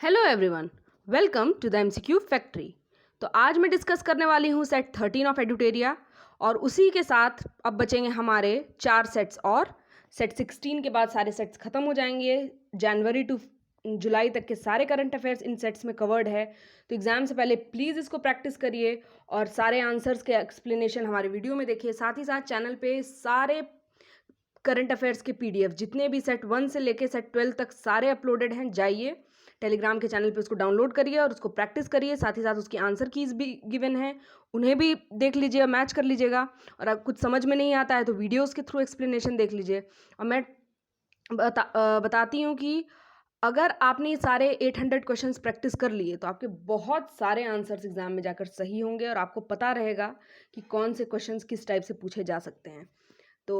Hello everyone, welcome to the MCQ factory. तो आज मैं डिस्कस करने वाली हूँ सेट 13 ऑफ एडुटेरिया और उसी के साथ अब बचेंगे हमारे 4 सेट्स और सेट 16 के बाद सारे सेट्स खत्म हो जाएंगे। जनवरी टू जुलाई तक के सारे करंट अफेयर्स इन सेट्स में कवर्ड है। तो एग्जाम से पहले प्लीज़ इसको प्रैक्टिस करिए और सारे आंसर्स के एक्सप्लेनेशन हमारे वीडियो में देखिए। साथ ही साथ चैनल पे सारे करंट अफेयर्स के पीडीएफ जितने भी सेट 1 से लेके सेट 12 तक सारे अपलोडेड हैं। जाइए टेलीग्राम के चैनल पे उसको डाउनलोड करिए और उसको प्रैक्टिस करिए। साथ ही साथ उसकी आंसर कीज भी गिवन है, उन्हें भी देख लीजिए, मैच कर लीजिएगा। और अब कुछ समझ में नहीं आता है तो वीडियोस के थ्रू एक्सप्लेनेशन देख लीजिए। और मैं बताती हूँ कि अगर आपने ये सारे 800 क्वेश्चंस प्रैक्टिस कर लिए तो आपके बहुत सारे आंसर्स एग्जाम में जाकर सही होंगे और आपको पता रहेगा कि कौन से क्वेश्चंस किस टाइप से पूछे जा सकते हैं। तो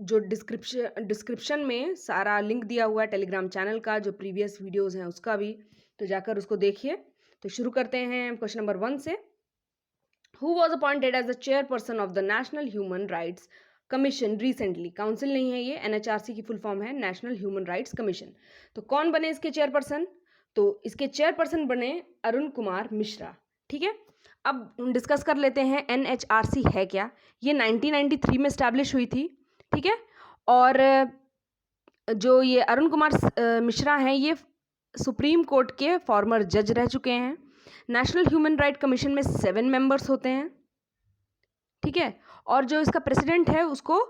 जो डिस्क्रिप्शन में सारा लिंक दिया हुआ है टेलीग्राम चैनल का, जो प्रीवियस वीडियोस हैं उसका भी, तो जाकर उसको देखिए। तो शुरू करते हैं क्वेश्चन नंबर 1 से। Who was appointed as the chairperson of the National Human Rights Commission recently? Council नहीं है ये, एनएचआरसी की फुल फॉर्म है नेशनल ह्यूमन राइट्स कमीशन। तो कौन बने इसके चेयरपर्सन? तो इसके चेयरपर्सन बने अरुण कुमार मिश्रा। ठीक है, अब डिस्कस कर लेते हैं एनएचआरसी है क्या। ये 1993 में स्टैब्लिश हुई थी। ठीक है, और जो ये अरुण कुमार मिश्रा हैं ये सुप्रीम कोर्ट के फॉर्मर जज रह चुके हैं। नेशनल ह्यूमन राइट कमीशन में 7 मेंबर्स होते हैं। ठीक है, और जो इसका प्रेसिडेंट है उसको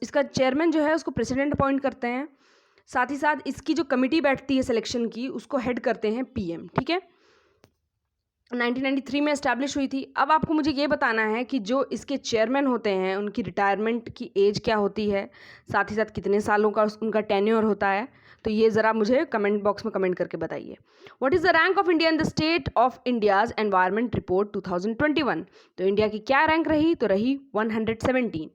इसका चेयरमैन जो है उसको प्रेसिडेंट अपॉइंट करते हैं। साथ ही साथ इसकी जो कमिटी बैठती है सिलेक्शन की उसको हेड करते हैं पीएम। ठीक है, 1993 में एस्टैब्लिश हुई थी। अब आपको मुझे ये बताना है कि जो इसके चेयरमैन होते हैं उनकी रिटायरमेंट की एज क्या होती है, साथ ही साथ कितने सालों का उनका टेन्योर होता है। तो ये ज़रा मुझे कमेंट बॉक्स में कमेंट करके बताइए। What is the rank of India in the state of India's environment report 2021? तो इंडिया की क्या रैंक रही? तो रही 117।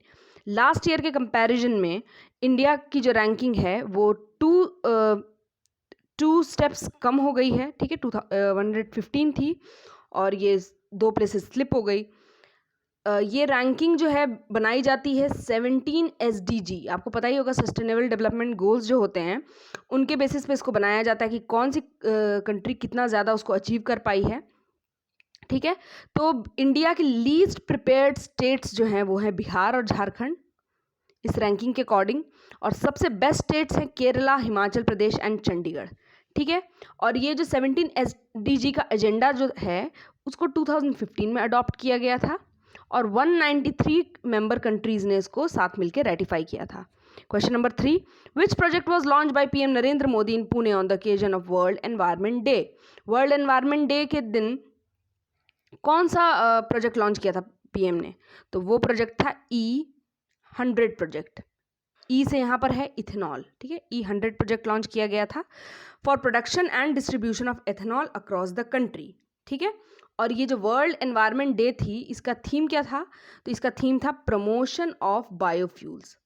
लास्ट ईयर के कंपैरिजन में इंडिया की जो रैंकिंग है वो टू स्टेप्स कम हो गई है। ठीक है, 115 थी और ये 2 प्लेसेस स्लिप हो गई। ये रैंकिंग जो है बनाई जाती है 17 एसडीजी, आपको पता ही होगा सस्टेनेबल डेवलपमेंट गोल्स जो होते हैं उनके बेसिस पे इसको बनाया जाता है कि कौन सी कंट्री कितना ज़्यादा उसको अचीव कर पाई है। ठीक है, तो इंडिया के लीस्ट प्रिपेयर्ड स्टेट्स जो हैं वो हैं बिहार और झारखंड इस रैंकिंग के अकॉर्डिंग, और सबसे बेस्ट स्टेट्स हैं केरला, हिमाचल प्रदेश एंड चंडीगढ़। ठीक है, और ये जो 17 एसडीजी का एजेंडा जो है उसको 2015 में अडॉप्ट किया गया था और 193 मेंबर कंट्रीज ने इसको साथ मिलकर रेटिफाई किया था। Question number 3, which project was launch by PM Narendra Modi in Pune on the occasion of world environment day? World environment day के दिन कौन सा प्रोजेक्ट लॉन्च किया था पीएम ने? तो वो प्रोजेक्ट था E100 प्रोजेक्ट। ई से यहाँ पर है इथेनॉल। ठीक है, E100 प्रोजेक्ट लॉन्च किया गया था for production and distribution of ethanol across the country. ठीक है, और ये जो वर्ल्ड एनवायरनमेंट डे थी इसका थीम क्या था? तो इसका थीम था प्रमोशन ऑफ बायोफ्यूल्स।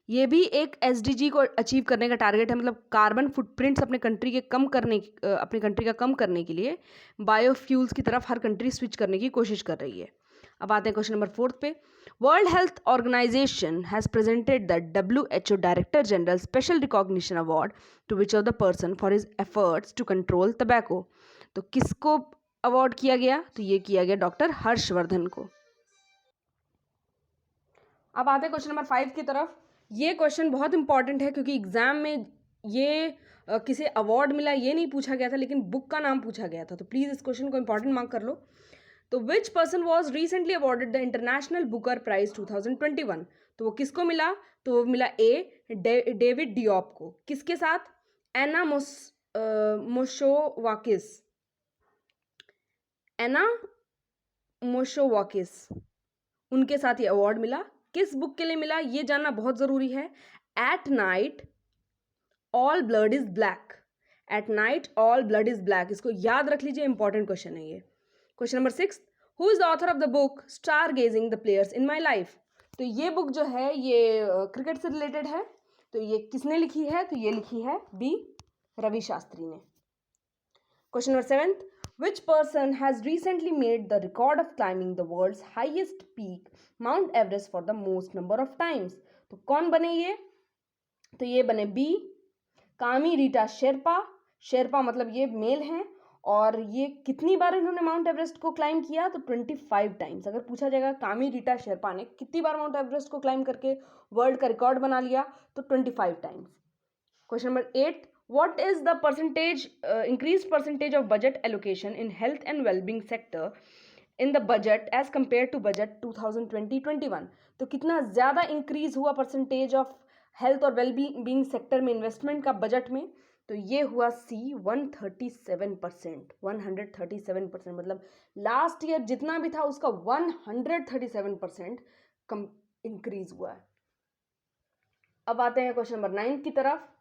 ये भी एक एसडीजी को अचीव करने का टारगेट है, मतलब कार्बन फुटप्रिंट्स अपने कंट्री के अपनी कंट्री का कम करने के लिए बायोफ्यूल्स की तरफ हर कंट्री स्विच करने की कोशिश कर रही है। अब आते हैं क्वेश्चन नंबर 4 पे। World Health Organization has presented the WHO director general special recognition award to which of the person for his efforts to control tobacco? तो किसको अवार्ड किया गया? तो ये किया गया डॉक्टर हर्षवर्धन को। अब आते हैं क्वेश्चन नंबर 5 की तरफ। ये क्वेश्चन बहुत इंपॉर्टेंट है क्योंकि एग्जाम में ये किसे अवार्ड मिला ये नहीं पूछा गया था, लेकिन बुक का नाम पूछा गया था। तो प्लीज़ इस क्वेश्चन को इंपॉर्टेंट मार्क कर लो। तो which person was recently awarded the International Booker Prize 2021? तो वो किसको मिला? तो वो मिला डेविड डियोप को। किसके साथ? एना मोशोवाकिस। एना मोशोवाकिस, उनके साथ ये अवार्ड मिला। किस बुक के लिए मिला ये जानना बहुत ज़रूरी है। At night all blood is black. At night all blood is black, इसको याद रख लीजिए, इंपॉर्टेंट क्वेश्चन है ये। Question number 6, who is the author of the book stargazing the players in my life? तो ये बुक जो है ये क्रिकेट से रिलेटेड है। तो ये किसने लिखी है? तो ये लिखी है बी रवि शास्त्री ने। Question number 7, which person has recently made the record of climbing the world's highest peak Mount Everest for the most number of times? तो कौन बने ये? तो ये बने बी कामी रीटा शेरपा, शेरपा मतलब ये मेल हैं, और ये कितनी बार इन्होंने माउंट एवरेस्ट को क्लाइम किया, तो 25 टाइम्स। अगर पूछा जाएगा कामी रीटा शेरपा ने कितनी बार माउंट एवरेस्ट को क्लाइम करके वर्ल्ड का रिकॉर्ड बना लिया, तो 25 times. Question number 8, what is the percentage increased percentage of budget allocation in health and well-being sector in the budget as compared to budget 2020-21? तो कितना ज़्यादा इंक्रीज हुआ परसेंटेज ऑफ हेल्थ और वेलबींग सेक्टर में investment का budget में, तो ये हुआ सी 137%। 137% मतलब लास्ट ईयर जितना भी था उसका 137% कम इंक्रीज हुआ है। अब आते हैं क्वेश्चन नंबर 9 की तरफ।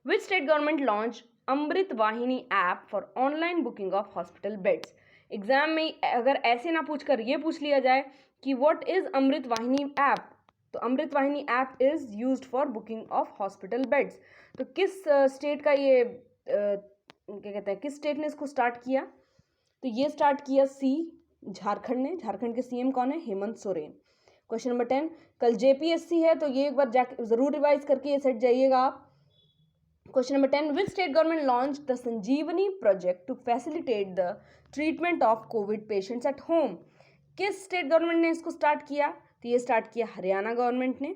Which state government launched Amrit Vahini app for online booking of hospital beds? Exam में अगर ऐसे ना पूछकर ये पूछ लिया जाए कि what is Amrit Vahini app, तो Amrit Vahini app is used for booking of hospital beds. तो किस स्टेट का ये क्या कहते हैं, किस स्टेट ने इसको स्टार्ट किया, तो ये स्टार्ट किया सी झारखंड ने। झारखंड के सीएम कौन है, हेमंत सोरेन। क्वेश्चन नंबर 10, कल जेपीएससी है तो ये एक बार जाके जरूर रिवाइज करके ये सेट जाइएगा आप। Question number 10, which state government launched the Sanjeevani project to facilitate the treatment of COVID patients at home? किस स्टेट गवर्नमेंट ने इसको स्टार्ट किया, तो ये स्टार्ट किया हरियाणा गवर्नमेंट ने।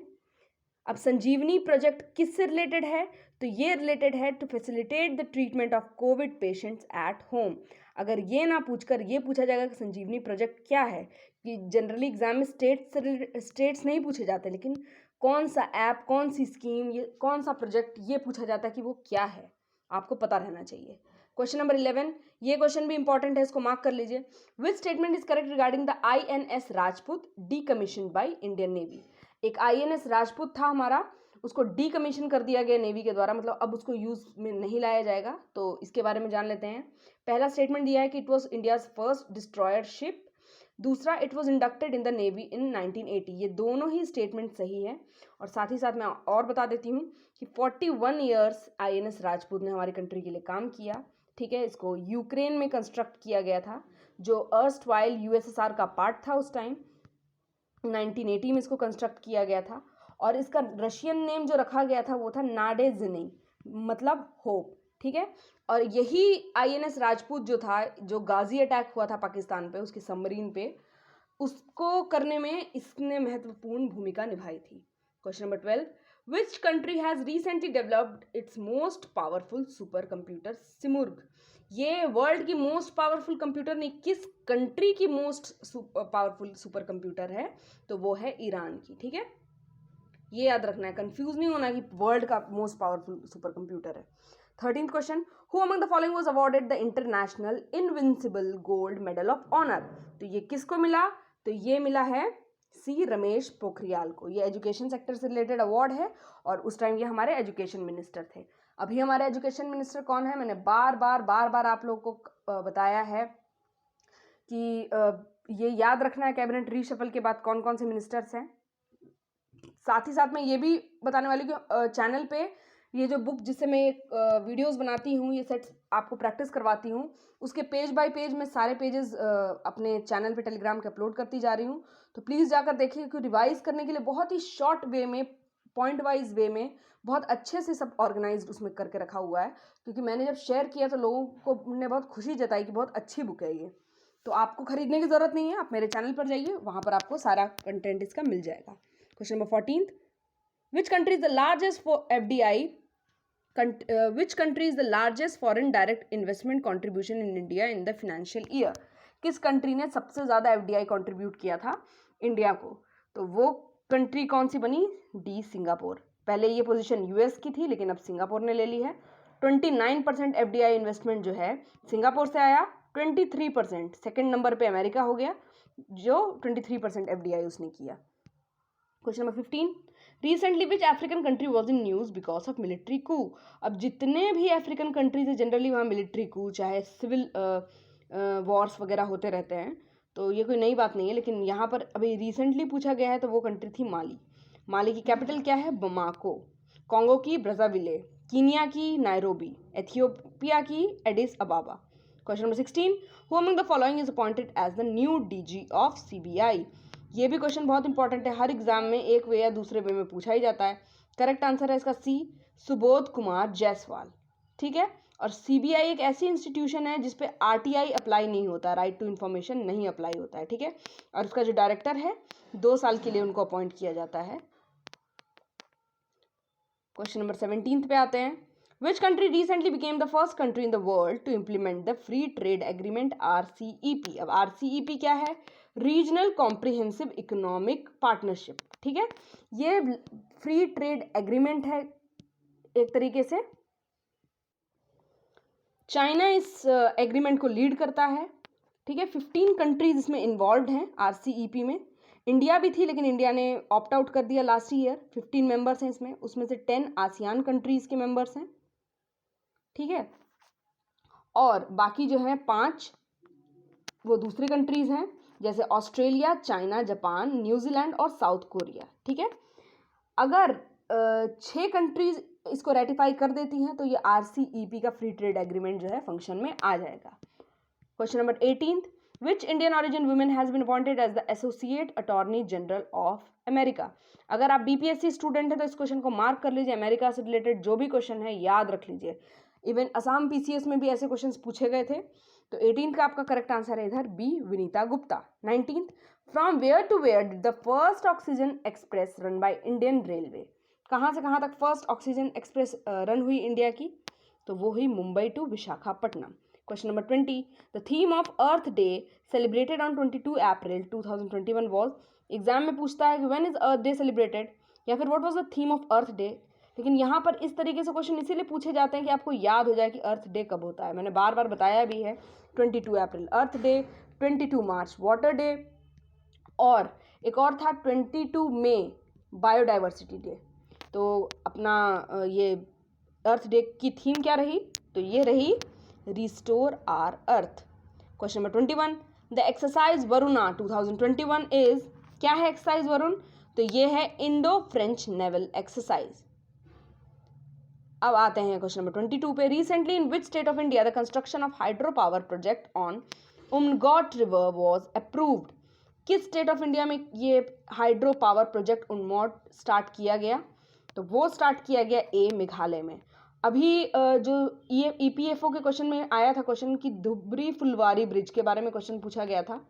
अब संजीवनी प्रोजेक्ट किससे रिलेटेड है, तो ये रिलेटेड है to facilitate the treatment of Covid patients at home. अगर ये ना पूछकर ये पूछा जाएगा कि संजीवनी प्रोजेक्ट क्या है, कि जनरली एग्जाम में स्टेट्स नहीं पूछे जाते, लेकिन कौन सा ऐप, कौन सी स्कीम, ये कौन सा प्रोजेक्ट, ये पूछा जाता है कि वो क्या है, आपको पता रहना चाहिए। क्वेश्चन नंबर 11, ये क्वेश्चन भी इंपॉर्टेंट है, इसको मार्क कर लीजिए। Which statement is correct regarding the INS Rajput decommission by Indian navy? एक INS राजपूत था हमारा, उसको डीकमीशन कर दिया गया नेवी के द्वारा, मतलब अब उसको यूज में नहीं लाया जाएगा। तो इसके बारे में जान लेते हैं। पहला स्टेटमेंट दिया है कि it was India's first destroyer ship. दूसरा, it was inducted in the navy in 1980। ये दोनों ही स्टेटमेंट सही है। और साथ ही साथ मैं और बता देती हूँ कि 41 ईयर्स INS राजपूत ने हमारी कंट्री के लिए काम किया। ठीक है, इसको यूक्रेन में कंस्ट्रक्ट किया गया था, जो अर्स्ट वाइल USSR का पार्ट था उस टाइम। 1980 में इसको कंस्ट्रक्ट किया गया था, और इसका रशियन नेम जो रखा गया था वो था नाडेजिनी, मतलब होप। ठीक है, और यही INS राजपूत जो था, जो गाजी अटैक हुआ था पाकिस्तान पे उसकी सबमरीन पे, उसको करने में इसने महत्वपूर्ण भूमिका निभाई थी। Question number 12, which country has recently developed its most powerful super computer Simorgh? ये वर्ल्ड की मोस्ट पावरफुल कंप्यूटर नहीं, किस कंट्री की मोस्ट पावरफुल सुपर कंप्यूटर है, तो वो है ईरान की। ठीक है, ये याद रखना है, कंफ्यूज नहीं होना कि वर्ल्ड का मोस्ट पावरफुल सुपर कंप्यूटर है। 13th question, who among the following was awarded the International Invincible Gold Medal of Honour? तो ये किसको मिला, तो ये मिला है सी रमेश पोखरियाल को। ये एजुकेशन सेक्टर से रिलेटेड अवार्ड है, और उस टाइम ये हमारे एजुकेशन मिनिस्टर थे। अभी हमारे एजुकेशन मिनिस्टर कौन है, मैंने बार बार आप लोगों को बताया है कि ये याद रखना है कैबिनेट रीशफल के बाद कौन कौन से मिनिस्टर्स हैं। साथ ही साथ मैं ये भी बताने वाली कि चैनल पे ये जो बुक जिससे मैं वीडियोस बनाती हूँ, ये सेट्स आपको प्रैक्टिस करवाती हूँ, उसके पेज बाय पेज में सारे पेजेस अपने चैनल पे टेलीग्राम के अपलोड करती जा रही हूँ। तो प्लीज़ जाकर देखिए, क्योंकि रिवाइज करने के लिए बहुत ही शॉर्ट वे में, पॉइंट वाइज वे में बहुत अच्छे से सब ऑर्गेनाइज्ड उसमें करके रखा हुआ है। क्योंकि मैंने जब शेयर किया तो लोगों को ने बहुत खुशी जताई कि बहुत अच्छी बुक है ये। तो आपको खरीदने की ज़रूरत नहीं है, आप मेरे चैनल पर जाइए, वहाँ पर आपको सारा कंटेंट इसका मिल जाएगा। Question number 14, which country is the largest for FDI? Which country is the largest foreign direct investment contribution in India in the financial year? किस कंट्री ने सबसे ज़्यादा FDI कंट्रीब्यूट किया था इंडिया को? तो वो कंट्री कौन सी बनी, डी सिंगापुर। पहले ये पोजीशन US की थी, लेकिन अब सिंगापुर ने ले ली है। 29% FDI इन्वेस्टमेंट जो है सिंगापुर से आया, 23%। सेकेंड नंबर पे अमेरिका हो गया, जो 23% FDI उसने किया। Question number 15, recently which African country was in news because of military कू? अब जितने भी अफ्रीकन कंट्रीज है जनरली वहाँ मिलिट्री कू, चाहे सिविल वॉर्स वगैरह होते रहते हैं, तो ये कोई नई बात नहीं है। लेकिन यहाँ पर अभी रिसेंटली पूछा गया है, तो वो कंट्री थी माली। माली की कैपिटल क्या है, बमाको। कॉन्गो की ब्राज़ाविले, कीनिया की नायरोबी, एथियोपिया की Addis Ababa. Question number 16, who among the following is appointed as the new DG of CBI? ये भी क्वेश्चन बहुत इंपॉर्टेंट है, हर एग्जाम में एक वे या दूसरे वे में पूछा ही जाता है। करेक्ट आंसर है इसका सी, सुबोध कुमार जायसवाल। ठीक है, और सीबीआई एक ऐसी इंस्टीट्यूशन है जिसपे आरटीआई अप्लाई नहीं होता, राइट टू इन्फॉर्मेशन नहीं अप्लाई होता है। ठीक है, और उसका जो डायरेक्टर है 2 साल के लिए उनको अपॉइंट किया जाता है। क्वेश्चन नंबर 17 पे आते हैं। Which country recently became the first country in the world to implement the free trade agreement RCEP। अब RCEP क्या है? Regional comprehensive economic partnership. ठीक है, ये फ्री ट्रेड एग्रीमेंट है एक तरीके से। चाइना इस एग्रीमेंट को लीड करता है। ठीक है, 15 कंट्रीज इसमें इन्वॉल्व हैं RCEP में। इंडिया भी थी लेकिन इंडिया ने ऑप्ट आउट कर दिया लास्ट ईयर। 15 मेंबर्स हैं इसमें, उसमें से 10 आसियान कंट्रीज के मेंबर्स हैं। ठीक है, और बाकी जो है 5 वो दूसरे कंट्रीज हैं, जैसे ऑस्ट्रेलिया, चाइना, जापान, न्यूजीलैंड और साउथ कोरिया। ठीक है, अगर 6 कंट्रीज इसको रेटिफाई कर देती हैं तो ये RCEP का फ्री ट्रेड एग्रीमेंट जो है फंक्शन में आ जाएगा। Question number 18, which Indian origin women has been appointed as the associate attorney general of America. अगर आप BPSC स्टूडेंट हैं तो इस क्वेश्चन को मार्क कर लीजिए। अमेरिका से रिलेटेड जो भी क्वेश्चन है याद रख लीजिए। इवन असम PCS में भी ऐसे क्वेश्चन पूछे गए थे। तो 18 का आपका करेक्ट आंसर है इधर B, Vinita Gupta. 19, from where to where did the first oxygen express run by Indian railway. कहाँ से कहाँ तक फर्स्ट ऑक्सीजन एक्सप्रेस रन हुई इंडिया की? तो वो हुई Mumbai to Visakhapatnam. Question number 20, the theme of Earth Day celebrated on 22 April 2021 was. Exam में पूछता है कि when is Earth Day celebrated, या फिर what was the theme of Earth day. लेकिन यहाँ पर इस तरीके से क्वेश्चन इसीलिए पूछे जाते हैं कि आपको याद हो जाए कि अर्थ डे कब होता है। मैंने बार बार बताया भी है, 22 अप्रैल अर्थ डे, 22 मार्च वाटर डे, और एक और था 22 मई बायोडाइवर्सिटी डे। तो अपना ये अर्थ डे की थीम क्या रही? तो ये रही restore our earth. Question number 21, the exercise Varuna 2021 is. क्या है एक्सरसाइज वरुण? तो ये है इंडो फ्रेंच नेवल एक्सरसाइज। अब आते हैं क्वेश्चन नंबर 22 पे। Recently in which state of India the construction of hydro power project on Umngot river was approved. किस स्टेट ऑफ इंडिया में ये hydro power project Umngot start किया गया? तो वो स्टार्ट किया गया मेघालय में। अभी जो ये EPFO के क्वेश्चन में आया था क्वेश्चन कि धुबरी फुलवारी ब्रिज के बारे में क्वेश्चन पूछा गया था,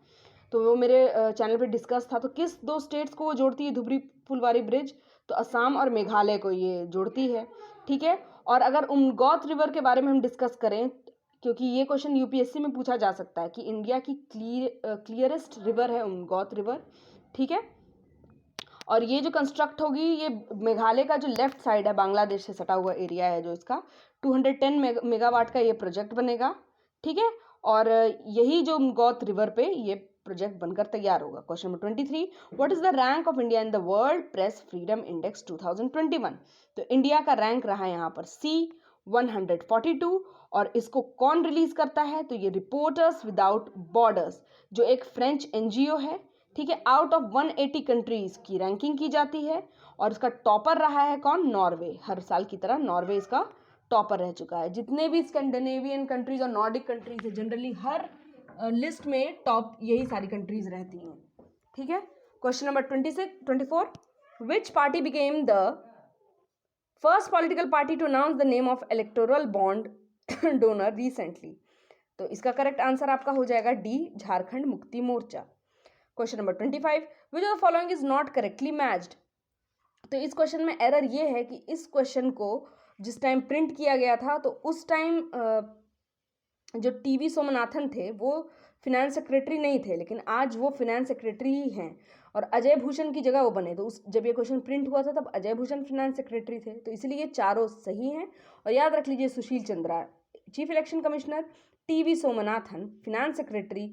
तो वो मेरे चैनल पे डिस्कस था। तो किस 2 स्टेट्स को वो जोड़ती है धुबरी फुलवारी ब्रिज? तो असम और मेघालय को ये जोड़ती है। ठीक है, और अगर उमगॉट रिवर के बारे में हम डिस्कस करें, क्योंकि ये क्वेश्चन UPSC में पूछा जा सकता है कि इंडिया की क्लियरेस्ट रिवर है उमगॉट रिवर। ठीक है, और ये जो कंस्ट्रक्ट होगी ये मेघालय का जो लेफ्ट साइड है, बांग्लादेश से सटा हुआ एरिया है जो इसका, 210 मेगावाट का ये प्रोजेक्ट बनेगा। ठीक है, और यही जो उमगॉट रिवर पे ये प्रोजेक्ट बनकर तैयार होगा। Question number 23, what is the rank of India in the world press freedom index 2021। तो इंडिया का रैंक रहा यहाँ पर C142, और इसको कौन रिलीज करता है? तो ये रिपोर्टर्स विदाउट बॉर्डर्स, जो एक फ्रेंच NGO है। ठीक है, आउट ऑफ 180 कंट्रीज की रैंकिंग की जाती है, और इसका टॉपर रहा है कौन? नॉर्वे। हर साल की तरह नॉर्वे इसका टॉपर रह चुका है। जितने भी स्कैंडिनेवियन कंट्रीज और नॉर्डिक कंट्रीज है, जनरली हर लिस्ट में टॉप यही सारी कंट्रीज रहती हैं। ठीक है, question number 24, which party became the first political party to announce the name of electoral bond donor recently. तो इसका करेक्ट आंसर आपका हो जाएगा D, Jharkhand Mukti Morcha. Question number 25, which of the following is not correctly matched. तो इस question में error ये है कि इस क्वेश्चन को जिस टाइम प्रिंट किया गया था तो उस टाइम जो TV सोमनाथन थे वो फिनेंस सेक्रेटरी नहीं थे, लेकिन आज वो फिनेंस सेक्रेटरी ही हैं, और अजय भूषण की जगह वो बने। तो उस जब ये क्वेश्चन प्रिंट हुआ था तब अजय भूषण फिनेंस सेक्रेटरी थे, तो इसलिए ये चारों सही हैं। और याद रख लीजिए, Sushil Chandra chief election commissioner, TV Somanathan finance secretary,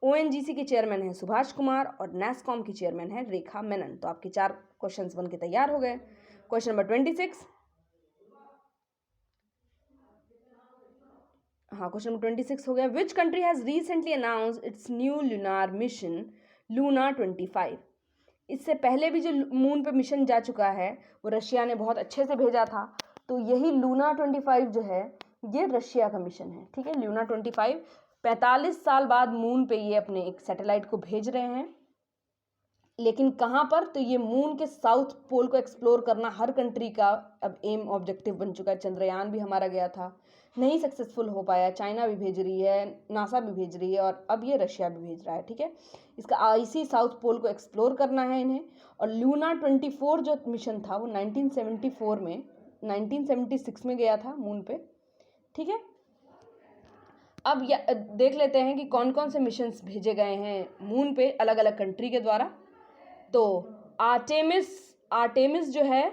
ONGC के चेयरमैन हैं सुभाष कुमार, और NASSCOM की चेयरमैन है रेखा मेनन। तो आपके 4 क्वेश्चन बन के तैयार हो गए। क्वेश्चन नंबर 26, हाँ क्वेश्चन नंबर 26 हो गया। विच country has recently announced it's new lunar mission Luna 25। इससे पहले भी जो मून पे मिशन जा चुका है वो रशिया ने बहुत अच्छे से भेजा था। तो यही लूना 25 जो है ये रशिया का मिशन है। ठीक है, लूना 25 45 साल बाद मून पे ये अपने एक सैटेलाइट को भेज रहे हैं। लेकिन कहाँ पर, तो ये मून के साउथ पोल को एक्सप्लोर करना हर कंट्री का अब एम ऑब्जेक्टिव बन चुका है। चंद्रयान भी हमारा गया था, नहीं सक्सेसफुल हो पाया, चाइना भी भेज रही है, नासा भी भेज रही है और अब ये रशिया भी भेज रहा है। ठीक है, इसका इसी साउथ पोल को एक्सप्लोर करना है इन्हें। और लूना 24 जो मिशन था वो 1974 में 1976 में गया था मून पे। ठीक है, अब देख लेते हैं कि कौन कौन से मिशंस भेजे गए हैं मून पे अलग अलग कंट्री के द्वारा। तो आर्टेमिस जो है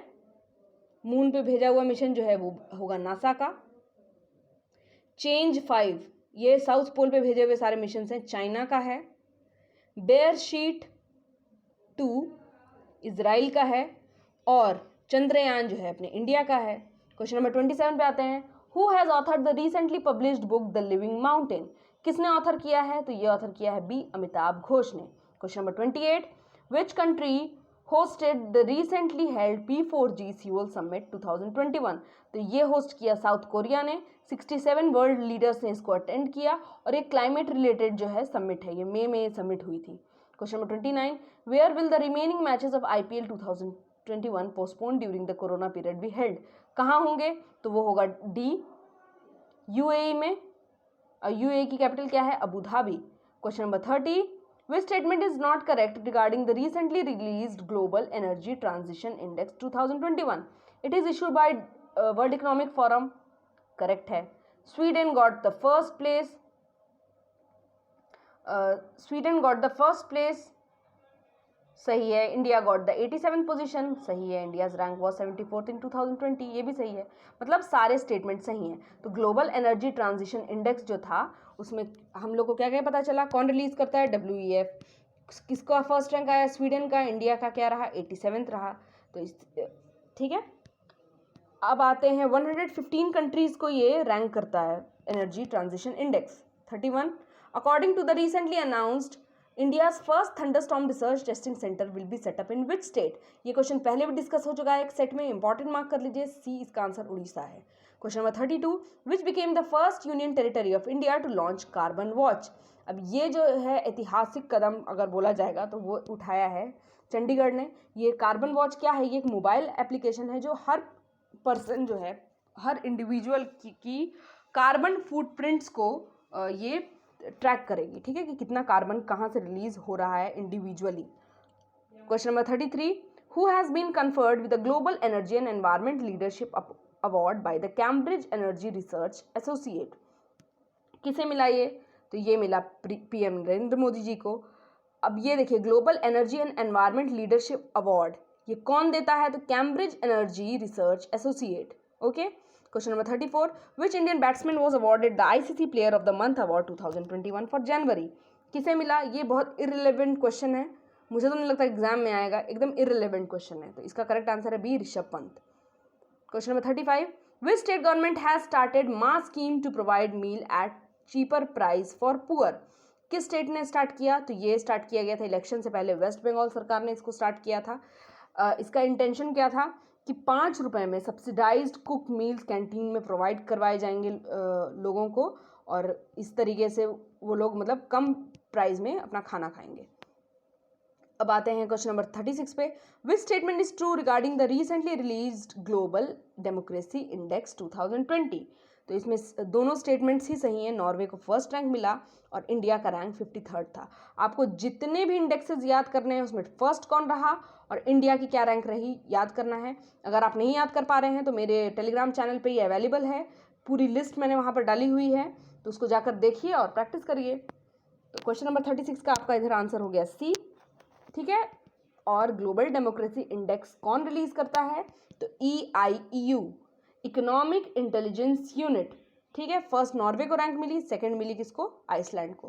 मून पे भेजा हुआ मिशन जो है वो होगा नासा का। चेंज 5 ये साउथ पोल पे भेजे हुए सारे मिशन हैं, चाइना का है। बेयर शीट 2 इजराइल का है। और चंद्रयान जो है अपने इंडिया का है। क्वेश्चन नंबर 27 पे आते हैं। Who has authored the recently published book the living mountain? किसने ऑथर किया है? तो ये ऑथर किया है बी अमिताभ घोष ने। Question number 28, which country hosted the recently held P4G Seoul Summit 2021? तो ये होस्ट किया साउथ कोरिया ने। 67 वर्ल्ड लीडर्स ने इसको अटेंड किया और एक क्लाइमेट रिलेटेड जो है समिट है, ये मई में समिट हुई थी। Question number 29, where will the remaining matches of IPL 2021 postpone during the corona period be held? कहाँ होंगे? तो वो होगा डी UAE में। UAE की कैपिटल क्या है? Abu Dhabi. Question number 30, which statement is not correct regarding the recently released Global Energy Transition Index 2021? It is issued by World Economic Forum. Correct है। Sweden got the first place. सही है। India got the 87th position. सही है। India's rank was 74th इन 2020। ये भी सही है। मतलब सारे स्टेटमेंट सही हैं। तो ग्लोबल एनर्जी ट्रांजिशन इंडेक्स जो था उसमें हम लोग को क्या क्या पता चला, कौन रिलीज करता है? WEF। किसका फर्स्ट रैंक आया? स्वीडन का। इंडिया का क्या रहा? 87th रहा। तो ठीक है, अब आते हैं 115 कंट्रीज को ये रैंक करता है energy transition index. 31, according to the recently announced India's first thunderstorm research testing centre will be set up in which state? ये क्वेश्चन पहले भी डिस्कस हो चुका है एक सेट में, इंपॉर्टेंट मार्क कर लीजिए। सी इसका आंसर उड़ीसा है। Question number 32, which became the first union territory of India to launch carbon watch? अब ये जो है ऐतिहासिक कदम अगर बोला जाएगा तो वो उठाया है चंडीगढ़ ने। ये कार्बन वॉच क्या है? ये एक मोबाइल एप्लीकेशन है जो हर पर्सन जो है, हर इंडिविजुअल की कार्बन फुटप्रिंट्स को ये ट्रैक करेगी। ठीक है, कि कितना कार्बन कहाँ से रिलीज हो रहा है individually. Question number 33, who has been conferred with the global energy and environment leadership award by the Cambridge energy research associate? किसे मिला ये? तो ये मिला PM नरेंद्र मोदी जी को। अब ये देखिए, global energy and environment leadership award ये कौन देता है? तो Cambridge energy research associate. Okay. Question number 34, which Indian batsman was awarded the ICC player of the month award 2021 for January? किसे मिला? ये बहुत इररिलेवेंट क्वेश्चन है, मुझे तो नहीं लगता एग्जाम में आएगा, एकदम इररिलेवेंट क्वेश्चन है। तो इसका करेक्ट आंसर है B Rishabh Pant. Question number 35, which state government has started mass scheme to provide meal at cheaper price for poor? किस स्टेट ने स्टार्ट किया? तो ये स्टार्ट किया गया था इलेक्शन से पहले, वेस्ट बंगाल सरकार ने इसको स्टार्ट किया था। इसका इंटेंशन क्या था कि 5 रुपये में सब्सिडाइज्ड कुक मील्स कैंटीन में प्रोवाइड करवाए जाएंगे लोगों को, और इस तरीके से वो लोग मतलब कम प्राइस में अपना खाना खाएंगे। अब आते हैं क्वेश्चन नंबर 36 पे, which statement is true regarding the recently released global democracy index 2020? तो इसमें दोनों स्टेटमेंट्स ही सही हैं। नॉर्वे को फर्स्ट रैंक मिला और इंडिया का रैंक 53rd था। आपको जितने भी इंडेक्सेस याद करने हैं उसमें फर्स्ट कौन रहा और इंडिया की क्या रैंक रही याद करना है। अगर आप नहीं याद कर पा रहे हैं तो मेरे टेलीग्राम चैनल पे ये अवेलेबल है, पूरी लिस्ट मैंने वहाँ पर डाली हुई है, तो उसको जाकर देखिए और प्रैक्टिस करिए। तो क्वेश्चन नंबर 36 का आपका इधर आंसर हो गया सी। ठीक है, और ग्लोबल डेमोक्रेसी इंडेक्स कौन रिलीज करता है? तो EIEU, इकोनॉमिक इंटेलिजेंस यूनिट। ठीक है, फर्स्ट नॉर्वे को रैंक मिली, सेकंड मिली किसको? आइसलैंड को।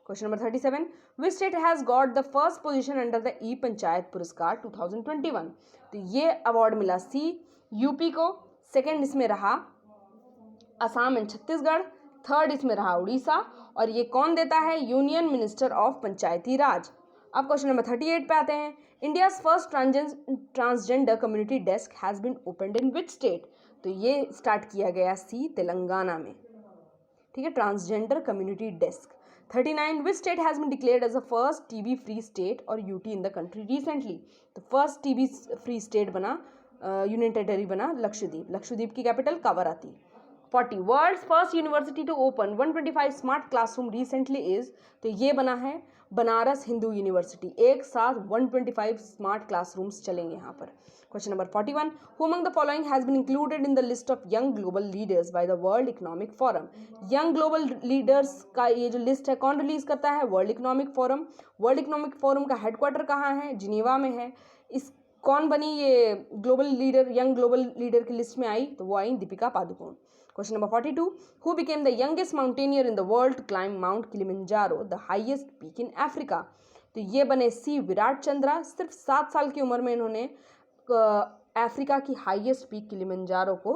Question number 37, which state has got the first position under the E Panchayat Puraskar 2021? तो ये अवार्ड मिला सी यूपी को, सेकंड इसमें रहा असम एंड छत्तीसगढ़, थर्ड इसमें रहा उड़ीसा, और ये कौन देता है? Union minister of Panchayati Raj. अब क्वेश्चन नंबर 38 पे आते हैं, India's first transgender community desk has been opened in which state? तो ये स्टार्ट किया गया सी तेलंगाना में। ठीक है, transgender community desk. 39 which state has been declared as the first TB free state और UT in the country recently. तो first TB free state बना यूनियन टेरिटरी बना लक्षद्वीप। लक्षद्वीप की capital Kavaratti. 40 world's first university to open 125 smart classroom recently is. तो ये बना है Banaras Hindu university. एक साथ 125 स्मार्ट क्लासरूम्स चलेंगे यहाँ पर। Question number 41 who among the following has been included in the list of young global leaders by the world economic forum. Young global leaders का ये जो लिस्ट है कौन रिलीज करता है? World economic forum. World economic forum का headquarter कहाँ है? जिनेवा में है। इस कौन बनी ये global leader, young global leader की लिस्ट में आई? तो वो आई Deepika Padukone. Question number 42 who became the youngest mountaineer in the world to climb Mount Kilimanjaro, the highest peak in Africa? तो ये बने सी विराट चंद्रा। सिर्फ 7 साल की उम्र में इन्होंने अफ्रीका की हाईएस्ट पीक किलिमंजारो को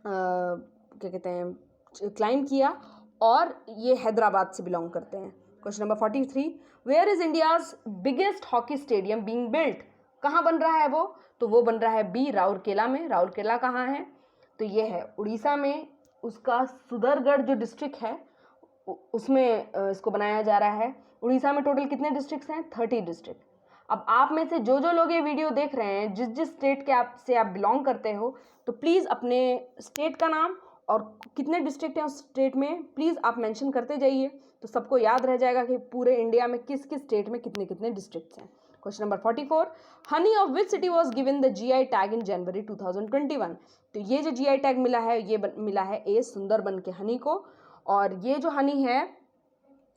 क्या कहते हैं क्लाइम किया और ये हैदराबाद से बिलोंग करते हैं। Question number 43 where is India's biggest hockey stadium being built? कहाँ बन रहा है वो? तो वो बन रहा है बी राउरकेला में। राउरकेला कहाँ है? तो ये है उड़ीसा में। उसका सुंदरगढ़ जो डिस्ट्रिक्ट है उसमें इसको बनाया जा रहा है। उड़ीसा में टोटल कितने डिस्ट्रिक्ट्स हैं? 30 डिस्ट्रिक्ट। अब आप में से जो लोग ये वीडियो देख रहे हैं, जिस जिस स्टेट के आप बिलोंग करते हो, तो प्लीज़ अपने स्टेट का नाम और कितने डिस्ट्रिक्ट हैं उस स्टेट में प्लीज़ आप मेंशन करते जाइए, तो सबको याद रह जाएगा कि पूरे इंडिया में किस किस स्टेट में कितने कितने डिस्ट्रिक्ट्स हैं। Question number 44 honey of which city was given the GI tag in January 2021? तो ये जो GI टैग मिला है ये मिला है ए सुंदरबन के हनी को। और ये जो हनी है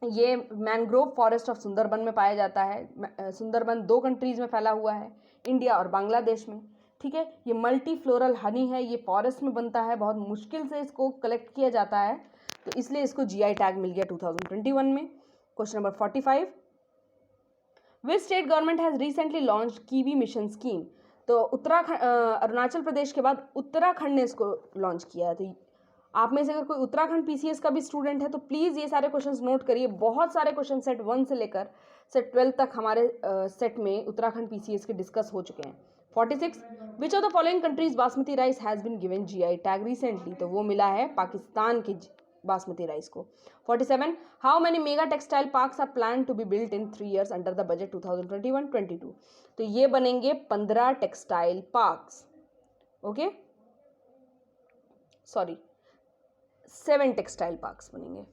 ये मैनग्रोव फॉरेस्ट ऑफ सुंदरबन में पाया जाता है। सुंदरबन 2 कंट्रीज़ में फैला हुआ है, इंडिया और बांग्लादेश में। ठीक है, ये मल्टी फ्लोरल हनी है, ये फॉरेस्ट में बनता है, बहुत मुश्किल से इसको कलेक्ट किया जाता है, तो इसलिए इसको GI टैग मिल गया 2021 में। Question number 45 which state government has recently launch kiwi mission scheme? तो उत्तराखंड, अरुणाचल प्रदेश के बाद उत्तराखंड ने इसको लॉन्च किया है। तो आप में से अगर कोई उत्तराखंड PCS का भी स्टूडेंट है तो प्लीज़ ये सारे क्वेश्चंस नोट करिए। बहुत सारे क्वेश्चन सेट 1 से लेकर सेट 12 तक हमारे सेट में उत्तराखंड PCS के डिस्कस हो चुके हैं। 46 which of the following countries basmati rice has been given GI tag recently? तो वो मिला है पाकिस्तान के बासमती राइस को। 47 how many mega textile parks are plan to be built in 3 years under the budget 2021-22? तो ये बनेंगे 15 textile parks. Okay, sorry 7 textile parks बनेंगे।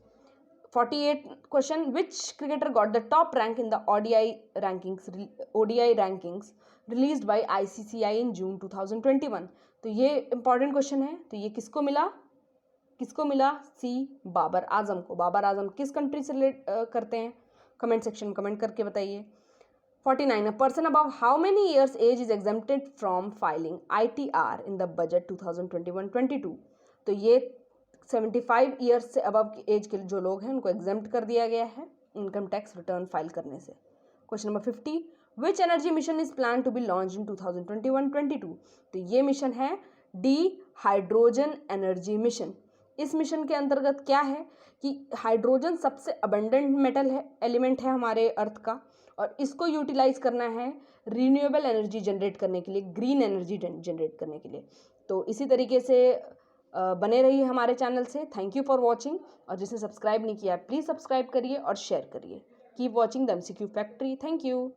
48 question which cricketer got the top rank in the ODI rankings released by ICCI in June 2021? तो ये important question है। तो ये किसको मिला? सी बाबर आजम को। बाबर आजम किस कंट्री से रिलेट करते हैं? कमेंट सेक्शन में कमेंट करके बताइए। 49 a person above how many years age is exempted from filing ITR in the budget 2021-22? तो ये 75 ईयर्स से अबव की एज के जो लोग हैं उनको एग्जेम्प्ट कर दिया गया है इनकम टैक्स रिटर्न फाइल करने से। Question number 50 which energy mission is plan to be launch in 2021-22? तो ये मिशन है डी हाइड्रोजन एनर्जी मिशन। इस मिशन के अंतर्गत क्या है कि हाइड्रोजन सबसे अबंडेंट मेटल है, एलिमेंट है हमारे अर्थ का, और इसको यूटिलाइज करना है रीन्यूएबल एनर्जी जनरेट करने के लिए, ग्रीन एनर्जी जनरेट करने के लिए। तो इसी तरीके से बने रहिए हमारे चैनल से। थैंक यू फॉर वॉचिंग, और जिसने सब्सक्राइब नहीं किया प्लीज़ सब्सक्राइब करिए और शेयर करिए। Keep watching the MCQ factory. Thank you.